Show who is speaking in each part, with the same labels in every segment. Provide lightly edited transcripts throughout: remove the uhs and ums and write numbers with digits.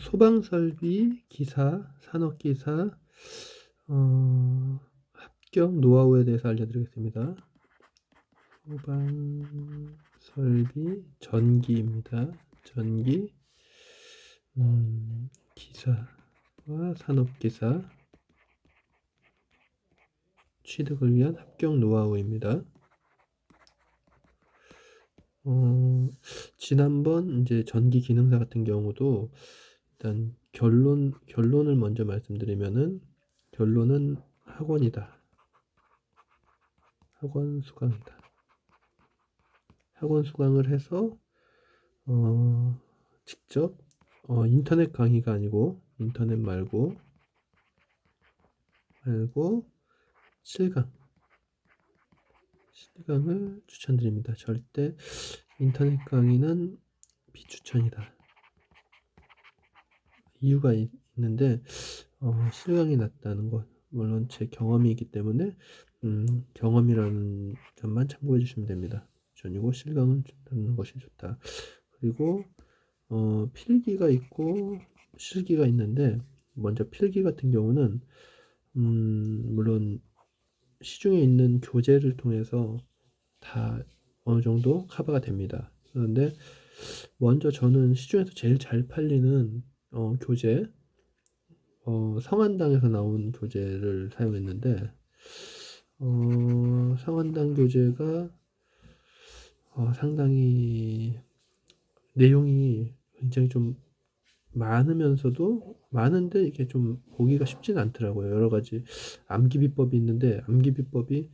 Speaker 1: 소방설비 기사, 산업기사 합격 노하우에 대해서 알려드리겠습니다. 소방설비 전기입니다. 전기, 기사와 산업기사 취득을 위한 합격 노하우입니다. 지난번 이제 전기 기능사 같은 경우도 일단 결론을 먼저 말씀드리면은 결론은 학원이다. 학원 수강이다. 학원 수강을 해서 직접 인터넷 강의가 아니고 인터넷 말고 실강을 추천드립니다. 절대 인터넷 강의는 비추천이다. 이유가 있는데 실강이 낫다는 것, 물론 제 경험이기 때문에 경험이라는 점만 참고해 주시면 됩니다. 전이고 실강은 듣는 것이 좋다. 그리고 필기가 있고 실기가 있는데, 먼저 필기 같은 경우는 물론 시중에 있는 교재를 통해서 다 어느 정도 커버가 됩니다. 그런데 먼저 저는 시중에서 제일 잘 팔리는 교재, 성한당에서 나온 교재를 사용했는데, 성한당 교재가 상당히 내용이 굉장히 좀 많은데 이게 좀 보기가 쉽지는 않더라고요. 여러 가지 암기 비법이 있는데, 암기 비법이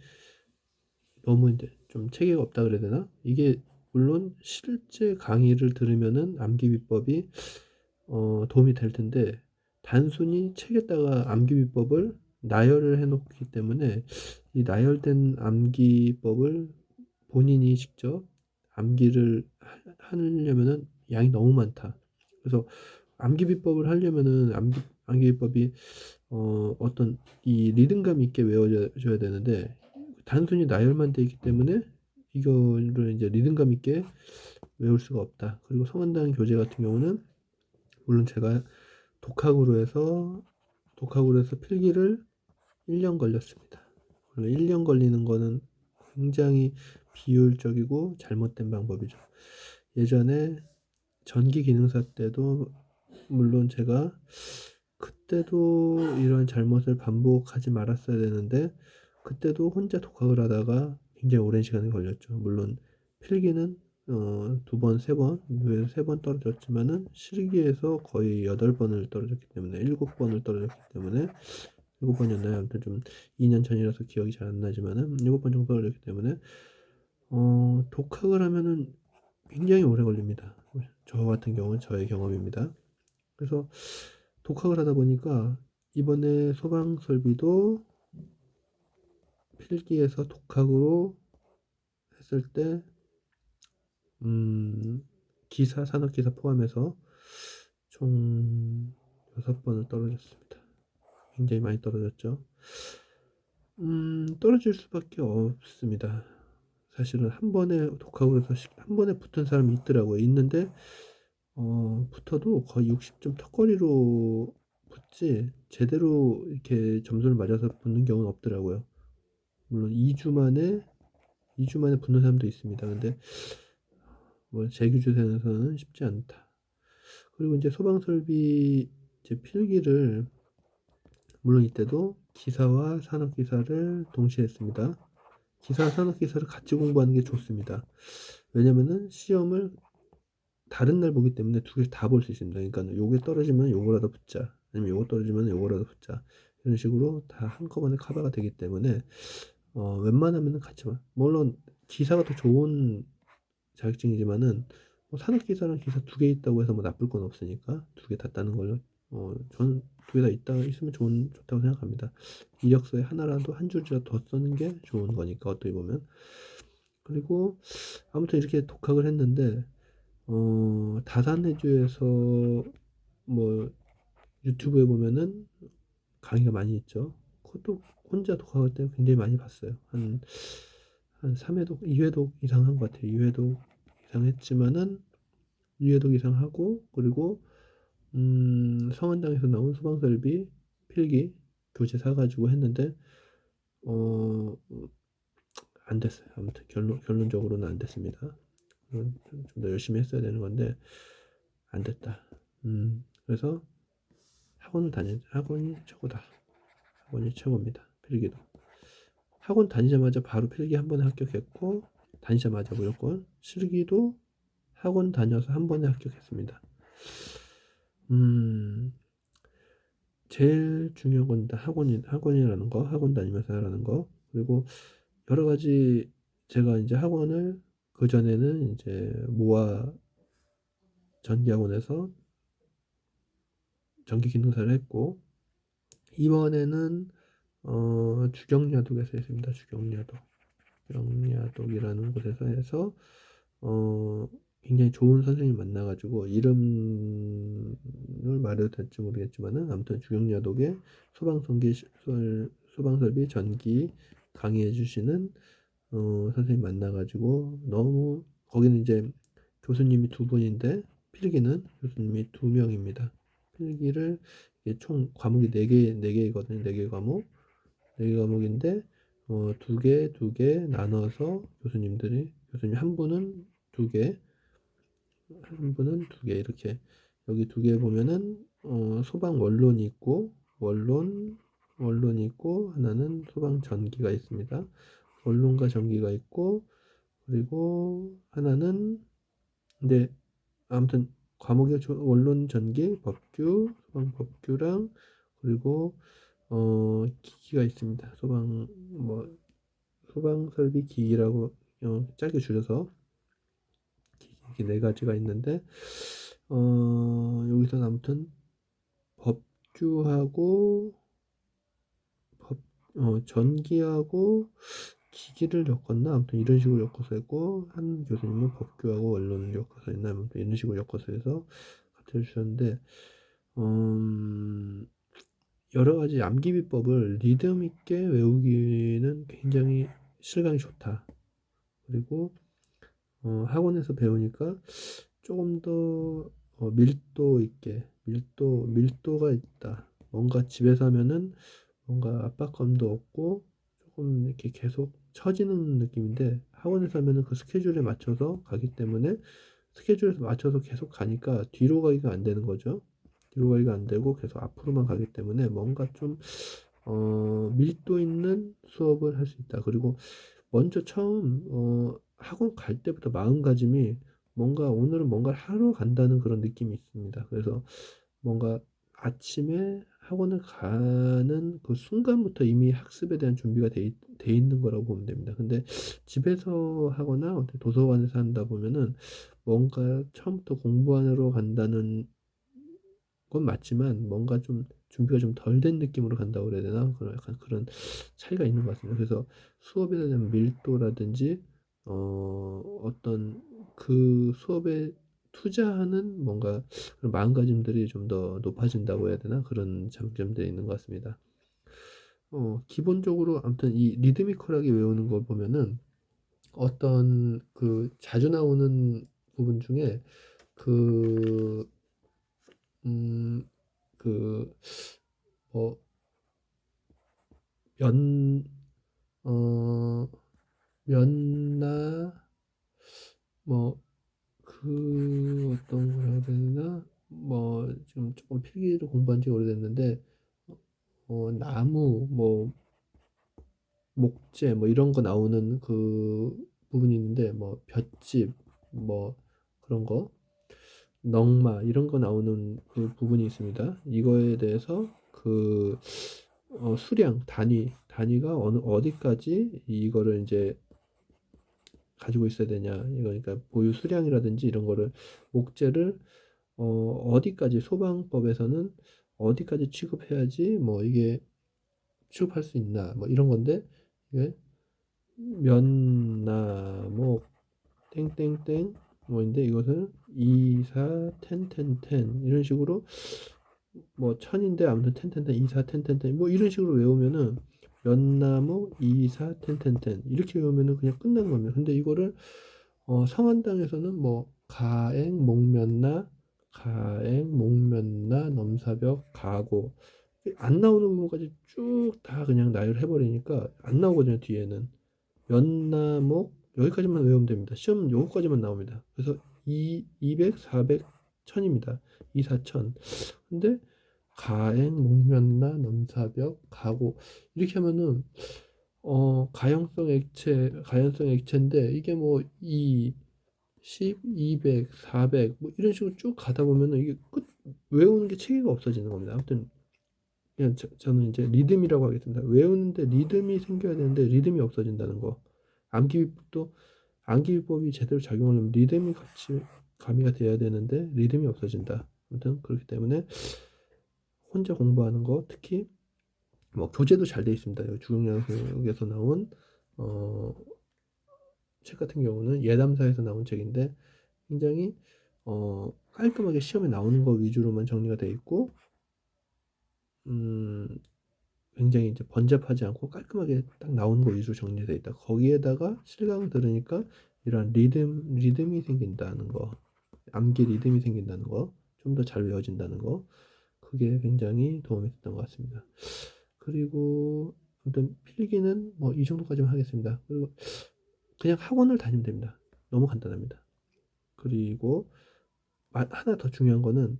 Speaker 1: 너무 이제 좀 체계가 없다 그래야 되나? 이게 물론 실제 강의를 들으면은 암기 비법이 도움이 될 텐데, 단순히 책에다가 암기 비법을 나열을 해 놓기 때문에 이 나열된 암기법을 본인이 직접 암기를 하려면은 양이 너무 많다. 그래서 암기 비법을 하려면은 암기 비법이 어떤 이 리듬감 있게 외워져야 되는데, 단순히 나열만 돼 있기 때문에 이거를 이제 리듬감 있게 외울 수가 없다. 그리고 성한당 교재 같은 경우는 물론 제가 독학으로 해서 필기를 1년 걸렸습니다. 원래 1년 걸리는 거는 굉장히 비효율적이고 잘못된 방법이죠. 예전에 전기 기능사 때도 물론 제가 그때도 이런 잘못을 반복하지 말았어야 되는데, 그때도 혼자 독학을 하다가 굉장히 오랜 시간이 걸렸죠. 물론 필기는 두 번, 세 번 떨어졌지만은 실기에서 거의 8번을 떨어졌기 때문에, 7번을 떨어졌기 때문에, 7번이었나요? 아무튼 좀 2년 전이라서 기억이 잘 안 나지만은 7번 정도 떨어졌기 때문에 독학을 하면은 굉장히 오래 걸립니다. 저 같은 경우는 저의 경험입니다. 그래서 독학을 하다 보니까 이번에 소방 설비도 필기에서 독학으로 했을 때 산업기사 포함해서 총 6번을 떨어졌습니다. 굉장히 많이 떨어졌죠. 떨어질 수밖에 없습니다. 사실은 한 번에 독학으로 해서 한 번에 붙은 사람이 있더라고요. 있는데 붙어도 거의 60점 턱걸이로 붙지 제대로 이렇게 점수를 맞아서 붙는 경우는 없더라고요. 물론 2주 만에 붙는 사람도 있습니다. 근데 뭐 제 기준에서는 쉽지 않다. 그리고 이제 소방 설비 이제 필기를 물론 이때도 기사와 산업 기사를 동시에 했습니다. 기사 산업 기사를 같이 공부하는 게 좋습니다. 왜냐면은 시험을 다른 날 보기 때문에 두 개 다 볼 수 있습니다. 그러니까 요게 떨어지면 요거라도 붙자, 아니면 요거 떨어지면 요거라도 붙자, 이런 식으로 다 한꺼번에 커버가 되기 때문에 웬만하면은 같이 봐. 물론 기사가 더 좋은 자격증이지만은 뭐 산업기사랑 기사 두 개 있다고 해서 뭐 나쁠 건 없으니까 두 개 다 따는 걸로 저는 두 개 다 있으면 좋다고 생각합니다. 이력서에 하나라도 한 줄이라도 더 쓰는 게 좋은 거니까, 어떻게 보면. 그리고 아무튼 이렇게 독학을 했는데 다산해주에서 뭐 유튜브에 보면은 강의가 많이 있죠. 그것도 혼자 독학할 때 굉장히 많이 봤어요. 한 3회독, 2회독 이상 한 것 같아요. 2회독 이상 했지만은 2회독 이상 하고, 그리고 성한당에서 나온 소방설비 필기 교재 사가지고 했는데 안 됐어요. 아무튼 결론적으로는 안 됐습니다. 좀 더 열심히 했어야 되는 건데 안 됐다. 그래서 학원이 최고다. 학원이 최고입니다. 필기도. 학원 다니자마자 바로 필기 한 번에 합격했고, 다니자마자 무조건 실기도 학원 다녀서 한 번에 합격했습니다. 제일 중요한 건 일단 학원이라는 거, 학원 다니면서 하라는 거. 그리고 여러 가지 제가 이제 학원을 그 전에는 이제 모아 전기학원에서 전기기능사를 했고, 이번에는 주경야독에서 했습니다. 주경야독이라는 곳에서 해서 굉장히 좋은 선생님 만나가지고 이름을 말해도 될지 모르겠지만은 아무튼 주경야독의 소방설비 전기 강의해 주시는 선생님 만나가지고 너무 거기는 이제 교수님이 두 분인데 필기는 교수님이 두 명입니다. 필기를 총 과목이 네 개이거든요. 네 개 과목인데 두 개 나눠서 교수님 한 분은 두 개, 한 분은 두 개 이렇게 여기 두 개 보면은 소방 원론이 있고 원론이 있고 하나는 소방 전기가 있습니다. 원론과 전기가 있고 그리고 하나는 근데 아무튼 과목이 원론 전기 법규 소방 법규랑 그리고 기기가 있습니다. 소방 설비 기기라고 짧게 줄여서 기기 네 가지가 있는데 여기서 아무튼 법규하고 전기하고 기기를 엮었나 아무튼 이런 식으로 엮어서 했고 한 교수님은 법규하고 원론을 엮어서 했나 아무튼 이런 식으로 엮어서 해서 같이 해주셨는데 여러 가지 암기 비법을 리듬 있게 외우기는 굉장히 실감이 좋다. 그리고 학원에서 배우니까 조금 더 밀도 있게 밀도가 있다. 뭔가 집에서 하면은 뭔가 압박감도 없고 조금 이렇게 계속 처지는 느낌인데 학원에서 하면은 그 스케줄에 맞춰서 가기 때문에 스케줄에 맞춰서 계속 가니까 뒤로 가기가 안 되는 거죠. 뒤로 가기가 안 되고 계속 앞으로만 가기 때문에 뭔가 좀 밀도 있는 수업을 할 수 있다. 그리고 먼저 처음 학원 갈 때부터 마음가짐이 뭔가 오늘은 뭔가를 하러 간다는 그런 느낌이 있습니다. 그래서 뭔가 아침에 학원을 가는 그 순간부터 이미 학습에 대한 준비가 돼 있는 거라고 보면 됩니다. 근데 집에서 하거나 도서관에서 한다 보면은 뭔가 처음부터 공부하러 간다는 건 맞지만 뭔가 좀 준비가 좀 덜 된 느낌으로 간다고 그래야 되나? 그런 약간 그런 차이가 있는 것 같습니다. 그래서 수업에 대한 밀도라든지 어떤 그 수업에 투자하는 뭔가 그런 마음가짐들이 좀 더 높아진다고 해야 되나? 그런 장점들이 있는 것 같습니다. 기본적으로 아무튼 이 리드미컬하게 외우는 걸 보면은 어떤 그 자주 나오는 부분 중에 그 그, 뭐, 면, 어, 면나, 뭐, 어떤 걸 해야 되나? 뭐, 지금 조금 필기를 공부한 지 오래됐는데, 나무, 뭐, 목재, 뭐, 이런 거 나오는 그 부분이 있는데, 뭐, 볏짚, 뭐, 그런 거, 넝마, 이런 거 나오는 그 부분이 있습니다. 이거에 대해서 수량, 단위가 어디까지 이거를 이제 가지고 있어야 되냐. 이거 그러니까 보유 수량이라든지 이런 거를 목재를 어디까지 소방법에서는 어디까지 취급해야지 뭐 이게 취급할 수 있나 뭐 이런 건데 이게 면나목 땡땡땡 뭐인데 이것은 2, 4, 텐텐텐 이런 식으로 뭐 천인데 아무튼 텐텐텐 2, 4, 텐텐텐 뭐 이런 식으로 외우면은 연나무 2, 4, 텐텐텐 이렇게 외우면은 그냥 끝나는 겁니다. 근데 이거를 성한당에서는 뭐 가행 목면나 목면나, 넘사벽, 가고 안 나오는 부분까지 쭉 다 그냥 나열해 버리니까 안 나오거든요. 뒤에는 면나목 여기까지만 외우면 됩니다. 시험은 요거까지만 나옵니다. 그래서 200, 400, 1000입니다. 2, 4000. 근데 가행, 목면나, 넘사벽, 가고 이렇게 하면은 가연성 액체인데 이게 뭐 2, 10, 200, 400 뭐 이런 식으로 쭉 가다 보면은 이게 끝 외우는 게 체계가 없어지는 겁니다. 아무튼 그냥 저는 이제 리듬이라고 하겠습니다. 외우는데 리듬이 생겨야 되는데 리듬이 없어진다는 거. 암기비법도 암기비법이 제대로 작용하려면 리듬이 같이 가미가 돼야 되는데 리듬이 없어진다. 아무튼 그렇기 때문에 혼자 공부하는 거 특히 뭐 교재도 잘 돼 있습니다. 주경영에서 나온 어, 책 같은 경우는 예담사에서 나온 책인데 굉장히 깔끔하게 시험에 나오는 거 위주로만 정리가 돼 있고 음, 굉장히 이제 번잡하지 않고 깔끔하게 딱 나오는 거 위주로 정리되어 있다. 거기에다가 실강을 들으니까 이런 리듬이 생긴다는 거, 암기 리듬이 생긴다는 거, 좀 더 잘 외워진다는 거, 그게 굉장히 도움이 됐던 것 같습니다. 그리고 아무튼 필기는 뭐 이 정도까지만 하겠습니다. 그리고 그냥 학원을 다니면 됩니다. 너무 간단합니다. 그리고 하나 더 중요한 거는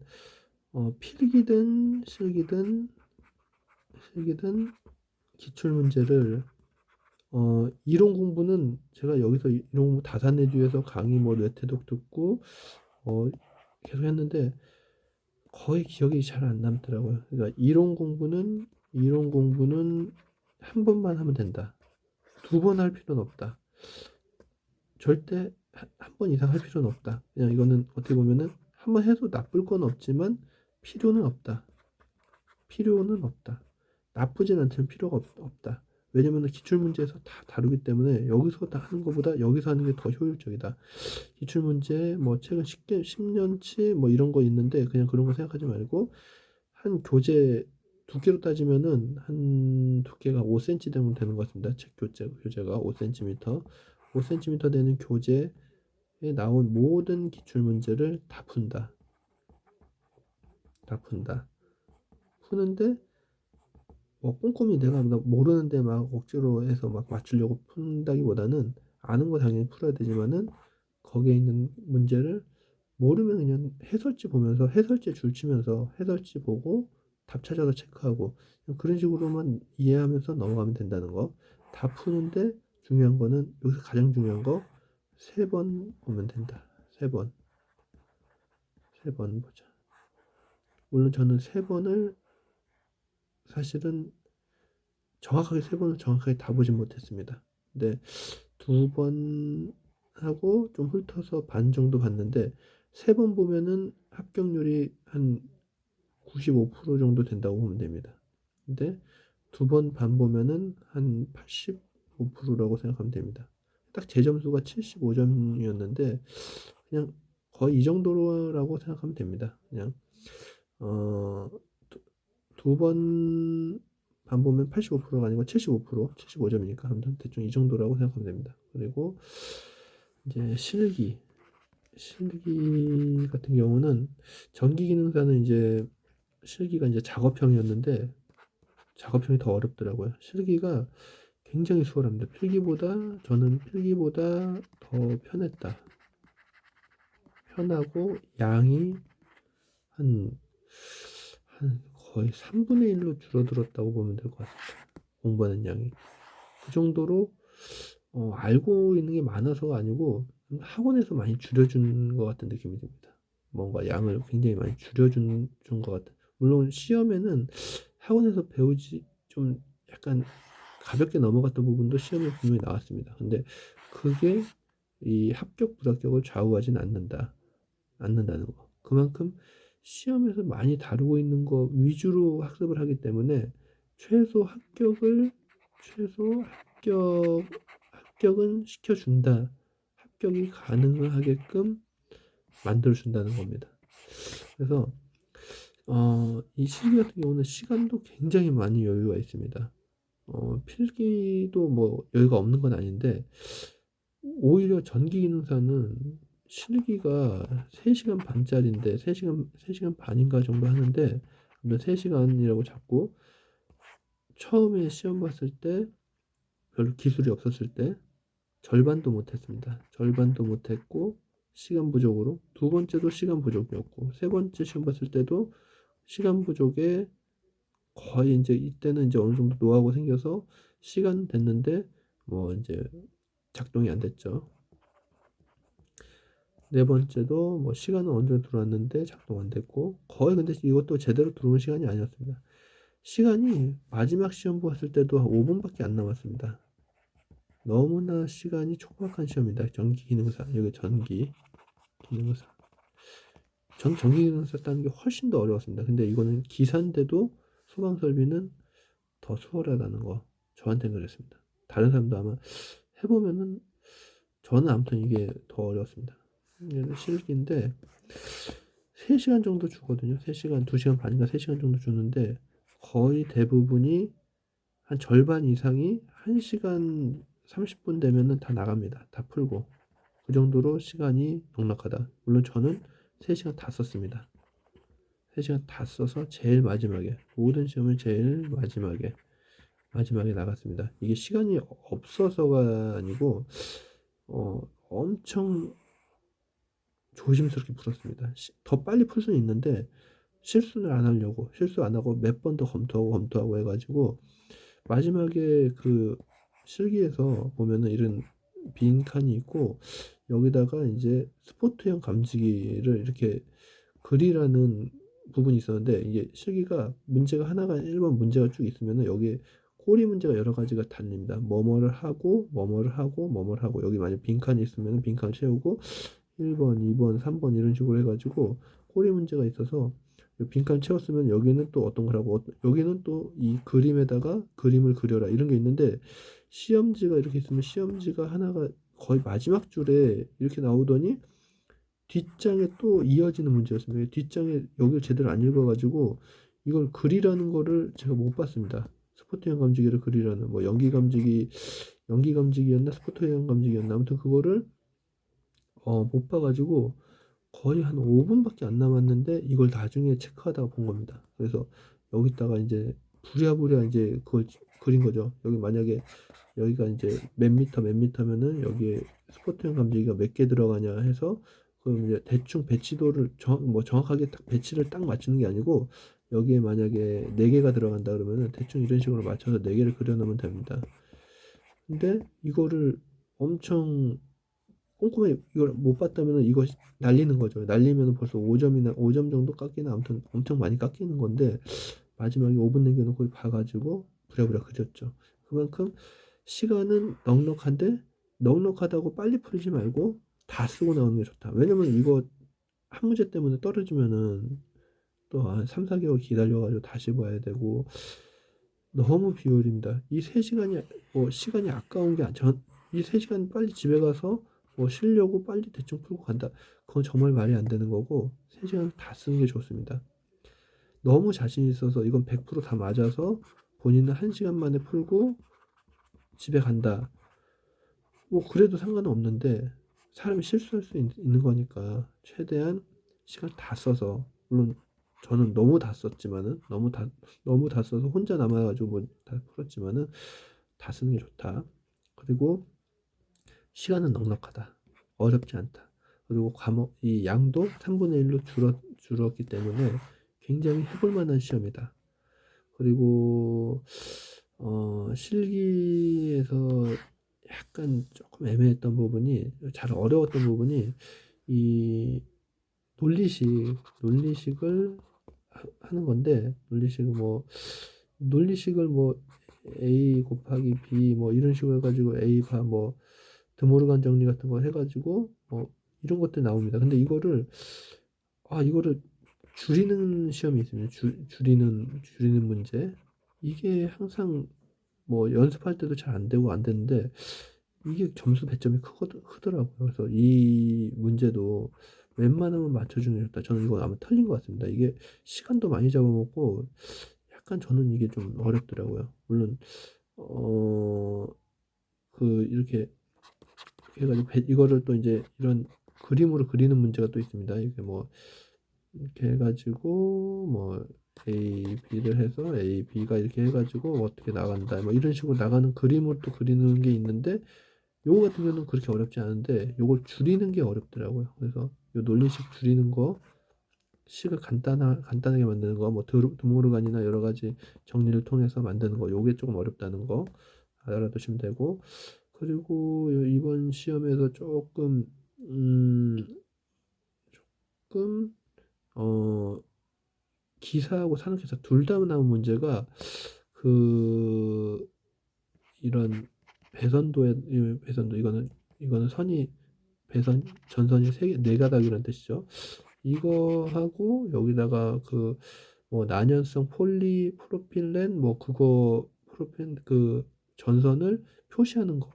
Speaker 1: 필기든 실기든 기출 문제를 이론 공부는 제가 여기서 이론 공부 다산내주에서 강의 뭐 뇌태독 듣고 계속 했는데 거의 기억이 잘 안 남더라고요. 그러니까 이론 공부는 한 번만 하면 된다. 2번 할 필요는 없다. 절대 한 번 이상 할 필요는 없다. 그냥 이거는 어떻게 보면은 한 번 해도 나쁠 건 없지만 필요는 없다. 필요는 없다. 나쁘진 않지만 필요가 없다. 왜냐면 기출문제에서 다 다루기 때문에 여기서 다 하는 것보다 여기서 하는 게 더 효율적이다. 기출문제 뭐 최근 10년치 뭐 이런 거 있는데 그냥 그런 거 생각하지 말고 한 교재 두께로 따지면은 한 두께가 5cm 정도 되는 것 같습니다. 책 교재가 5cm 5cm 되는 교재에 나온 모든 기출문제를 다 푼다. 다 푼다. 푸는데 뭐 꼼꼼히 내가 모르는데 막 억지로 해서 막 맞추려고 푼다기보다는 아는 거 당연히 풀어야 되지만은 거기에 있는 문제를 모르면 그냥 해설지 보면서 해설지에 줄치면서 해설지 보고 답 찾아서 체크하고 그런 식으로만 이해하면서 넘어가면 된다는 거. 다 푸는데 중요한 거는 여기서 가장 중요한 거 3번 보면 된다. 3번. 3번 보자. 물론 저는 3번을 사실은 정확하게 3번을 정확하게 다 보진 못했습니다. 근데 2번 하고 좀 훑어서 반 정도 봤는데 3번 보면은 합격률이 한 95% 정도 된다고 보면 됩니다. 근데 2번 반 보면은 한 85%라고 생각하면 됩니다. 딱 제 점수가 75점이었는데 그냥 거의 이 정도라고 생각하면 됩니다. 그냥 어, 두 번 반 보면 85%가 아니고 75%, 75점이니까 아무튼 대충 이 정도라고 생각하면 됩니다. 그리고 이제 실기 같은 경우는 전기기능사는 이제 실기가 이제 작업형이었는데 작업형이 더 어렵더라고요. 실기가 굉장히 수월합니다. 저는 필기보다 더 편했다. 편하고 양이 한, 한 거의 3분의 1로 줄어들었다고 보면 될 것 같습니다. 공부하는 양이. 그 정도로 알고 있는 게 많아서가 아니고 학원에서 많이 줄여준 것 같은 느낌이 듭니다. 뭔가 양을 굉장히 많이 줄여준 것 같은. 물론 시험에는 학원에서 배우지 좀 약간 가볍게 넘어갔던 부분도 시험에 분명히 나왔습니다. 근데 그게 이 합격 불합격을 좌우하지는 않는다는 거. 그만큼 시험에서 많이 다루고 있는 거 위주로 학습을 하기 때문에 최소 합격을 최소 합격은 시켜준다. 합격이 가능하게끔 만들어준다는 겁니다. 그래서 이 실기 같은 경우는 시간도 굉장히 많이 여유가 있습니다. 필기도 뭐 여유가 없는 건 아닌데 오히려 전기기능사는 실기가 3시간 반짜리인데 3시간 반인가 정도 하는데 3시간이라고 잡고, 처음에 시험 봤을 때 별로 기술이 없었을 때 절반도 못했습니다. 절반도 못했고 시간 부족으로, 두 번째도 시간 부족이었고, 세 번째 시험 봤을 때도 시간 부족에 거의 이제 이때는 이제 어느 정도 노하우가 생겨서 시간 됐는데 뭐 이제 작동이 안 됐죠. 네 번째도 뭐 시간은 어느 정도 들어왔는데 작동 안 됐고, 거의 근데 이것도 제대로 들어온 시간이 아니었습니다. 시간이 마지막 시험 봤을 때도 한 5분밖에 안 남았습니다. 너무나 시간이 촉박한 시험이다. 전기기능사, 여기 전기기능사. 전기기능사 따는 게 훨씬 더 어려웠습니다. 근데 이거는 기사인데도 소방설비는 더 수월하다는 거 저한테는 그랬습니다. 다른 사람도 아마 해보면은, 저는 아무튼 이게 더 어려웠습니다. 실기인데 3시간 정도 주거든요. 3시간, 2시간 반인가 3시간 정도 주는데 거의 대부분이 한 절반 이상이 1시간 30분 되면은 다 나갑니다. 다 풀고. 그 정도로 시간이 넉넉하다. 물론 저는 3시간 다 썼습니다. 3시간 다 써서 제일 마지막에, 모든 시험을 제일 마지막에 나갔습니다. 이게 시간이 없어서가 아니고 엄청 조심스럽게 풀었습니다. 더 빨리 풀 수는 있는데 실수를 안 하려고, 실수 안 하고 몇 번 더 검토하고 해가지고, 마지막에 그 실기에서 보면은 이런 빈칸이 있고, 여기다가 이제 스포트형 감지기를 이렇게 그리라는 부분이 있었는데, 이게 실기가 문제가 하나가 1번 문제가 쭉 있으면은 여기에 꼬리 문제가 여러 가지가 달립니다. 뭐뭐를 하고 뭐뭐를 하고 뭐뭐를 하고, 여기 만약 빈칸이 있으면 빈칸 채우고 1번, 2번, 3번 이런 식으로 해가지고 꼬리 문제가 있어서, 빈칸 채웠으면 여기는 또 어떤 거라고, 여기는 또 이 그림에다가 그림을 그려라 이런 게 있는데, 시험지가 이렇게 있으면 시험지가 하나가 거의 마지막 줄에 이렇게 나오더니 뒷장에 또 이어지는 문제였습니다. 뒷장에 여기를 제대로 안 읽어가지고 이걸 그리라는 거를 제가 못 봤습니다. 스포트형 감지기를 그리라는, 뭐 연기 감지기였나 스포트형 감지기였나, 아무튼 그거를 못 봐가지고 거의 한 5분밖에 안 남았는데 이걸 나중에 체크하다가 본 겁니다. 그래서 여기다가 이제 부랴부랴 이제 그걸 그린 거죠. 여기 만약에 여기가 이제 몇 미터면은 여기에 스포트형 감지기가 몇 개 들어가냐 해서, 그럼 이제 대충 배치도를 뭐 정확하게 딱 배치를 딱 맞추는 게 아니고, 여기에 만약에 4개가 들어간다 그러면은 대충 이런 식으로 맞춰서 4개를 그려 놓으면 됩니다. 근데 이거를 엄청 꼼꼼히 이걸 못 봤다면 이거 날리는 거죠. 날리면 벌써 5점 정도 깎이나, 아무튼 엄청 많이 깎이는 건데, 마지막에 5분 남겨놓고 봐가지고 부랴부랴 그렸죠. 그만큼 시간은 넉넉한데, 넉넉하다고 빨리 풀지 말고 다 쓰고 나오는 게 좋다. 왜냐면 이거 한 문제 때문에 떨어지면은 또 한 3, 4개월 기다려가지고 다시 봐야 되고, 너무 비효율입니다. 이 3시간이 뭐 시간이 아까운 게 아니죠. 이 3시간 빨리 집에 가서 뭐 쉬려고 빨리 대충 풀고 간다. 그건 정말 말이 안 되는 거고, 3시간 다 쓰는 게 좋습니다. 너무 자신 있어서 이건 100%다 맞아서 본인은 1시간 만에 풀고 집에 간다. 뭐 그래도 상관은 없는데, 사람이 실수할 수 있는 거니까 최대한 시간 다 써서, 물론 저는 너무 다 써서 혼자 남아가지고 뭐 다 풀었지만은 다 쓰는 게 좋다. 그리고 시간은 넉넉하다. 어렵지 않다. 그리고 과목 이 양도 3분의 1로 줄었기 때문에 굉장히 해볼 만한 시험이다. 그리고 실기에서 약간 조금 애매했던 부분이, 잘 어려웠던 부분이, 이 논리식을 하는 건데, 논리식을 뭐 A 곱하기 B 뭐 이런 식으로 해가지고 A 뭐 드모르간 정리 같은 거 해가지고 뭐 이런 것들 나옵니다. 근데 이거를 줄이는 시험이 있습니다. 줄이는 문제. 이게 항상 뭐 연습할 때도 잘 안 되고 안 되는데, 이게 점수 배점이 크더라고요. 그래서 이 문제도 웬만하면 맞춰주는 게 좋다. 저는 이거 아마 틀린 것 같습니다. 이게 시간도 많이 잡아먹고 약간 저는 이게 좀 어렵더라고요. 물론 이렇게 해가지고 이거를 또 이제 이런 그림으로 그리는 문제가 또 있습니다. 이게 뭐 이렇게 해가지고 뭐 A, B를 해서 A, B가 이렇게 해가지고 어떻게 나간다 뭐 이런 식으로 나가는 그림을 또 그리는 게 있는데, 요거 같은 경우는 그렇게 어렵지 않은데 요걸 줄이는 게 어렵더라고요. 그래서 요 논리식 줄이는 거, 식을 간단하게 만드는 거, 뭐 드모르간이나 여러 가지 정리를 통해서 만드는 거, 요게 조금 어렵다는 거 알아두시면 되고, 그리고 이번 시험에서 음, 조금 어 기사하고 산업기사 둘 다 나온 문제가 그 이런 배선도 이거는 선이 배선 전선이 네 가닥이라는 뜻이죠. 이거하고 여기다가 그 뭐 난연성 폴리프로필렌 뭐 그거 프로필 그 전선을 표시하는 거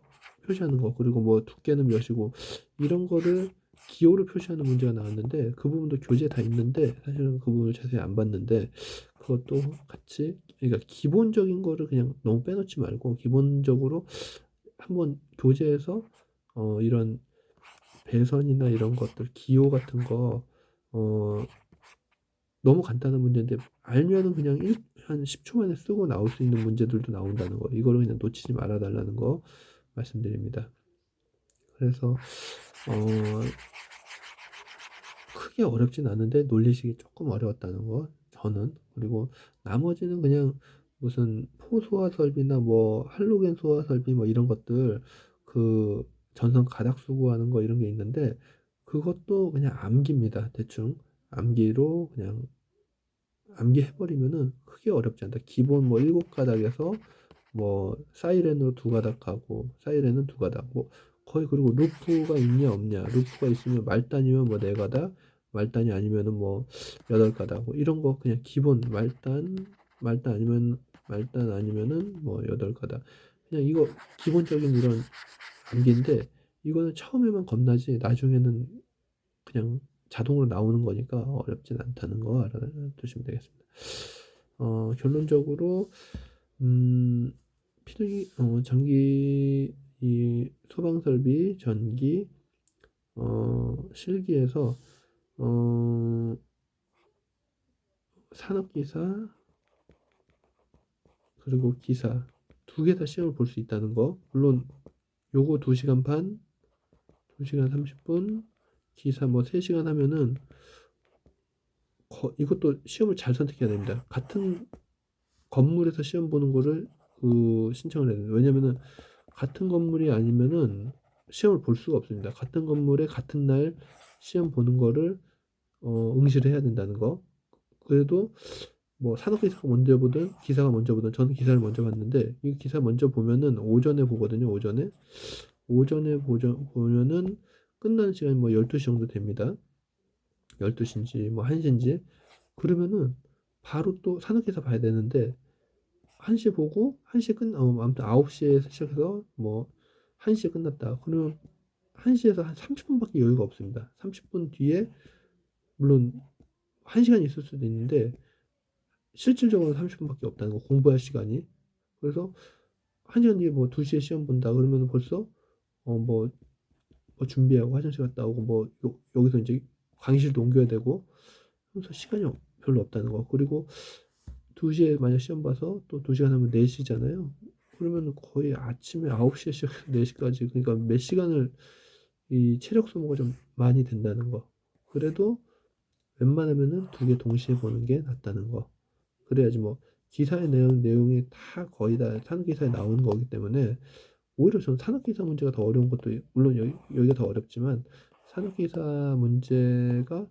Speaker 1: 그리고 뭐 두께는 몇이고 이런 거를 기호로 표시하는 문제가 나왔는데, 그 부분도 교재에 다 있는데 사실은 그 부분을 자세히 안 봤는데, 그것도 같이, 그러니까 기본적인 거를 그냥 너무 빼놓지 말고 기본적으로 한번 교재에서 이런 배선이나 이런 것들 기호 같은 거 너무 간단한 문제인데 알면은 그냥 한 10초 만에 쓰고 나올 수 있는 문제들도 나온다는 거, 이거를 그냥 놓치지 말아 달라는 거 말씀드립니다. 그래서 어 크게 어렵진 않은데 논리식이 조금 어려웠다는 거 저는. 그리고 나머지는 그냥 무슨 포소화 설비나 뭐 할로겐 소화 설비 뭐 이런 것들, 그 전선 가닥 수거하는 거 이런 게 있는데, 그것도 그냥 암기입니다. 대충 암기로 그냥 암기해버리면은 크게 어렵지 않다. 기본 뭐 7가닥에서 뭐 사이렌으로 2가닥하고, 사이렌은 2가닥 뭐 거의, 그리고 루프가 있냐 없냐, 루프가 있으면 말단이면 뭐 4가닥, 말단이 아니면은 뭐 8가닥 뭐 이런 거 그냥 기본 말단 아니면은 뭐 8가닥, 그냥 이거 기본적인 이런 암기인데, 이거는 처음에만 겁나지 나중에는 그냥 자동으로 나오는 거니까 어렵진 않다는 거 알아두시면 되겠습니다. 결론적으로 음, 전기, 이 소방설비, 전기, 실기에서 어, 산업기사 그리고 기사 두 개 다 시험을 볼 수 있다는 거. 물론 요거 2시간 반, 2시간 30분, 기사 뭐 3시간 하면은 이것도 시험을 잘 선택해야 됩니다. 같은 건물에서 시험 보는 거를 신청을 해야 돼요. 왜냐면은 같은 건물이 아니면은 시험을 볼 수가 없습니다. 같은 건물에 같은 날 시험 보는 거를 응시를 해야 된다는 거. 그래도 뭐 산업기사가 먼저 보든 기사가 먼저 보든, 저는 기사를 먼저 봤는데, 이 기사 먼저 보면은 오전에 보거든요. 오전에 보면은 끝나는 시간이 뭐 12시 정도 됩니다. 12시인지 뭐 1시인지. 그러면은 바로 또 산업기사 봐야 되는데, 1시 보고 1시 아무튼 9시에 시작해서 뭐 1시에 끝났다. 그러면 1시에서 한 30분밖에 여유가 없습니다. 30분 뒤에 물론 1시간 있을 수도 있는데 실질적으로 30분밖에 없다는 거, 공부할 시간이. 그래서 1시간 뒤에 뭐 2시에 시험 본다 그러면 벌써 뭐 준비하고 화장실 갔다 오고 뭐 여기서 이제 강의실도 옮겨야 되고, 그래서 시간이 별로 없다는 거. 그리고 2시에 만약 시험 봐서 또 2시간 하면 4시잖아요. 그러면 거의 아침에 9시에 시작해서 4시까지, 그러니까 몇 시간을 이 체력 소모가 좀 많이 된다는 거. 그래도 웬만하면은 2개 동시에 보는 게 낫다는 거. 그래야지 뭐 기사의 내용이 다 거의 다 산업기사에 나오는 거기 때문에, 오히려 저는 산업기사 문제가 더 어려운 것도, 물론 여기가 더 어렵지만 산업기사 문제가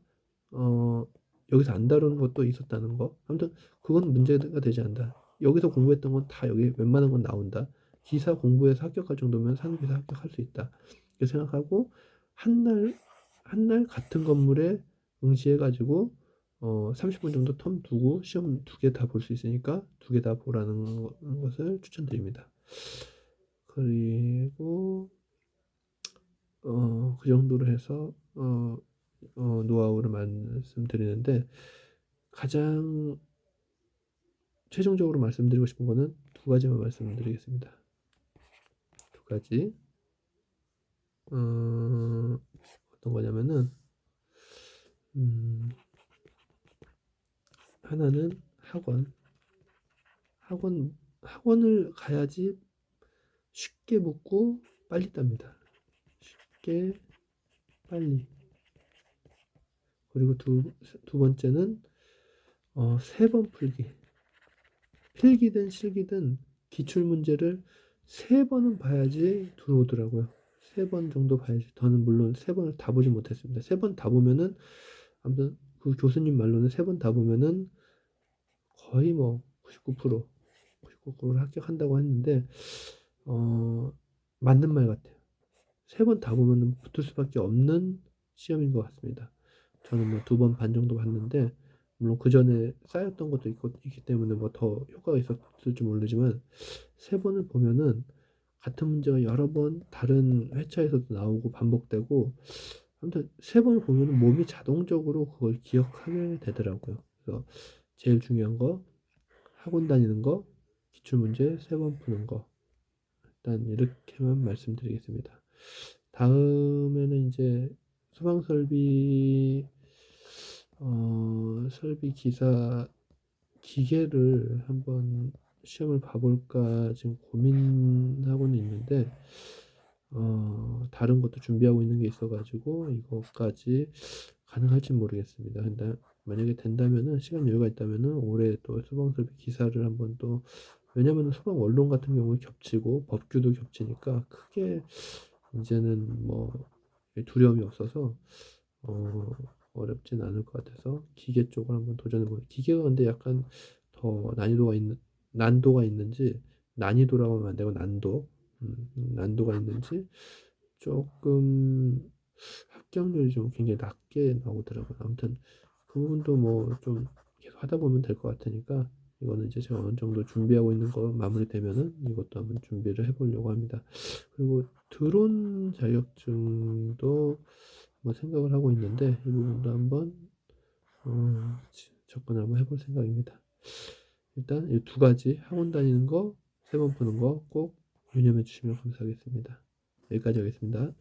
Speaker 1: 어 여기서 안 다루는 것도 있었다는 거. 아무튼 그건 문제가 되지 않는다. 여기서 공부했던 건 다 여기 웬만한 건 나온다. 기사 공부해서 합격할 정도면 산업기사 합격할 수 있다. 이렇게 생각하고 한 날 같은 건물에 응시해가지고 30분 정도 텀 두고 시험 2개 다 볼 수 있으니까 2개 다 보라는 것을 추천드립니다. 그리고 그 정도로 해서 노하우를 말씀드리는데, 가장 최종적으로 말씀드리고 싶은 거는 2가지만 말씀드리겠습니다. 2가지. 어떤 거냐면은 하나는 학원을 가야지 쉽게 붙고 빨리 땁니다. 쉽게 빨리. 그리고 두 번째는 3번 풀기. 필기든 실기든 기출문제를 3번은 봐야지 들어오더라고요. 3번 정도 봐야지. 저는 물론 3번을 다 보지 못했습니다. 3번 다 보면은 아무튼 그 교수님 말로는 3번 다 보면은 거의 뭐 99%를 합격한다고 했는데 맞는 말 같아요. 3번 다 보면은 붙을 수밖에 없는 시험인 것 같습니다. 저는 뭐 2번 반 정도 봤는데 물론 그 전에 쌓였던 것도 있기 때문에 뭐 더 효과가 있었을지 모르지만 3번을 보면은 같은 문제가 여러 번 다른 회차에서도 나오고 반복되고 아무튼 3번을 보면은 몸이 자동적으로 그걸 기억하게 되더라고요. 그래서 제일 중요한 거 학원 다니는 거, 기출문제 3번 푸는 거. 일단 이렇게만 말씀드리겠습니다. 다음에는 이제 소방설비 설비 기사 기계를 한번 시험을 봐볼까 지금 고민하고는 있는데 다른 것도 준비하고 있는 게 있어가지고 이것까지 가능할지 모르겠습니다. 근데 만약에 된다면은 시간 여유가 있다면은 올해 또 소방설비 기사를 한번 또 왜냐면은 소방 원론 같은 경우에 겹치고 법규도 겹치니까 크게 이제는 뭐 두려움이 없어서 어렵진 않을 것 같아서 기계 쪽을 한번 도전해보고 기계가 근데 약간 더 난도가 있는지 난이도라고 하면 안 되고 난도가 있는지 조금 합격률이 좀 굉장히 낮게 나오더라고요. 아무튼 그 부분도 뭐 좀 계속 하다 보면 될 것 같으니까 이거는 이제 제가 어느 정도 준비하고 있는 거 마무리되면은 이것도 한번 준비를 해보려고 합니다. 그리고 드론 자격증도 뭐 생각을 하고 있는데 이 부분도 한번 접근을 한번 해볼 생각입니다. 일단 이 2가지 학원 다니는 거, 3번 푸는 거 꼭 유념해 주시면 감사하겠습니다. 여기까지 하겠습니다.